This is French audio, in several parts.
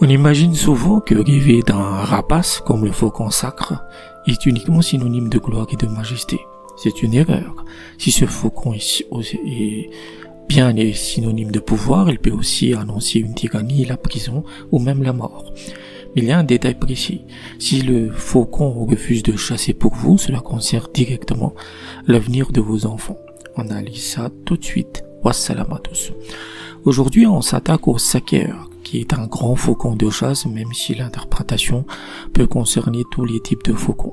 On imagine souvent que rêver d'un rapace comme le faucon sacre est uniquement synonyme de gloire et de majesté. C'est une erreur. Si ce faucon est bien synonyme de pouvoir, il peut aussi annoncer une tyrannie, la prison ou même la mort. Mais il y a un détail précis. Si le faucon refuse de chasser pour vous, cela concerne directement l'avenir de vos enfants. On analyse ça tout de suite. Wassalam à tous. Aujourd'hui, on s'attaque au saker, qui est un grand faucon de chasse, même si l'interprétation peut concerner tous les types de faucons.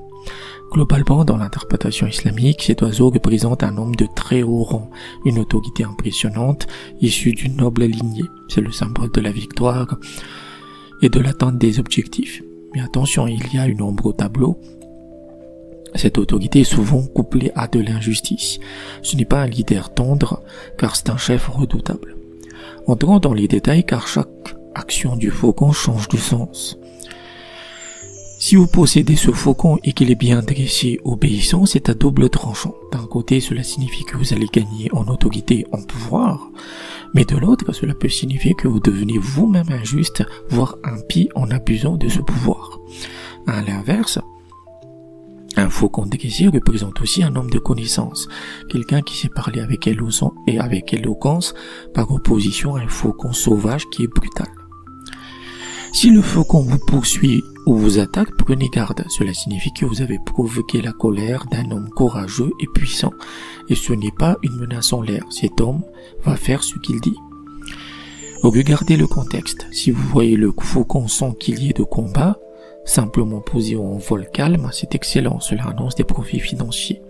Globalement, dans l'interprétation islamique, cet oiseau représente un homme de très haut rang, une autorité impressionnante, issue d'une noble lignée. C'est le symbole de la victoire et de l'atteinte des objectifs. Mais attention, il y a une ombre au tableau. Cette autorité est souvent couplée à de l'injustice. Ce n'est pas un leader tendre, car c'est un chef redoutable. Entrons dans les détails, car chaque action du faucon change de sens. Si vous possédez ce faucon et qu'il est bien dressé, obéissant, c'est à double tranchant. D'un côté, cela signifie que vous allez gagner en autorité, en pouvoir, mais de l'autre, cela peut signifier que vous devenez vous-même injuste, voire impie en abusant de ce pouvoir. À l'inverse, un faucon dressé représente aussi un homme de connaissance, quelqu'un qui sait parler avec éloquence, par opposition à un faucon sauvage qui est brutal. Si le faucon vous poursuit ou vous attaque, prenez garde. Cela signifie que vous avez provoqué la colère d'un homme courageux et puissant. Et ce n'est pas une menace en l'air. Cet homme va faire ce qu'il dit. Regardez le contexte. Si vous voyez le faucon sans qu'il y ait de combat, simplement posé en vol calme, c'est excellent. Cela annonce des profits financiers.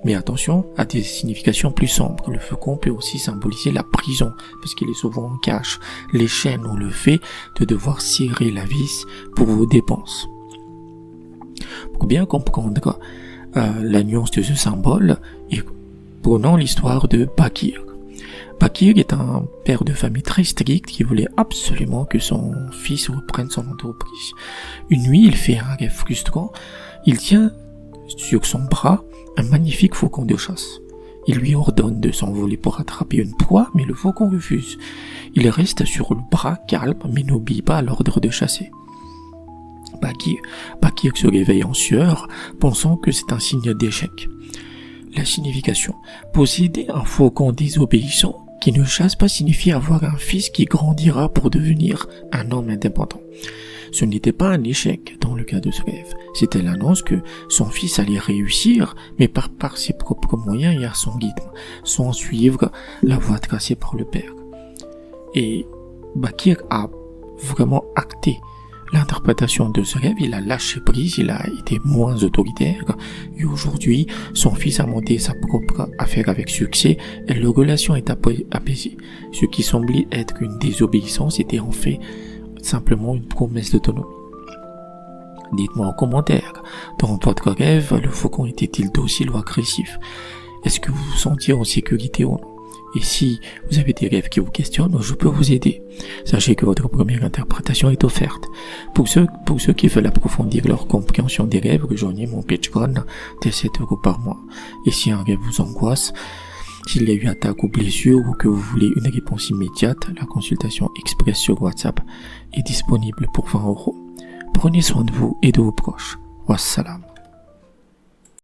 Mais attention à des significations plus sombres. Le faucon peut aussi symboliser la prison, parce qu'il est souvent en cage, les chaînes ou le fait de devoir serrer la vis pour vos dépenses. Pour bien comprendre la nuance de ce symbole, prenons l'histoire de Bakir. Bakir est un père de famille très strict qui voulait absolument que son fils reprenne son entreprise. Une nuit, il fait un rêve frustrant. Il tient sur son bras un magnifique faucon de chasse. Il lui ordonne de s'envoler pour attraper une proie, mais le faucon refuse. Il reste sur le bras calme, mais n'obéit pas à l'ordre de chasser. Bakir se réveille en sueur, pensant que c'est un signe d'échec. La signification: posséder un faucon désobéissant qui ne chasse pas signifie avoir un fils qui grandira pour devenir un homme indépendant. Ce n'était pas un échec dans le cas de ce rêve. C'était l'annonce que son fils allait réussir, mais par ses propres moyens et à son rythme, sans suivre la voie tracée par le père. Et Bakir a vraiment acté l'interprétation de ce rêve. Il a lâché prise, il a été moins autoritaire, et aujourd'hui, son fils a monté sa propre affaire avec succès, et leur relation est apaisée. Ce qui semblait être une désobéissance était en fait simplement une promesse d'autonomie. Dites-moi en commentaire, dans votre rêve, le faucon était-il docile ou agressif? Est-ce que vous vous sentiez en sécurité ou non? Et si vous avez des rêves qui vous questionnent, je peux vous aider. Sachez que votre première interprétation est offerte. Pour ceux qui veulent approfondir leur compréhension des rêves, rejoignez mon Patreon de 7 € par mois. Et si un rêve vous angoisse, s'il y a eu attaque ou blessure ou que vous voulez une réponse immédiate, la consultation express sur WhatsApp est disponible pour 20 €. Prenez soin de vous et de vos proches. Wassalam.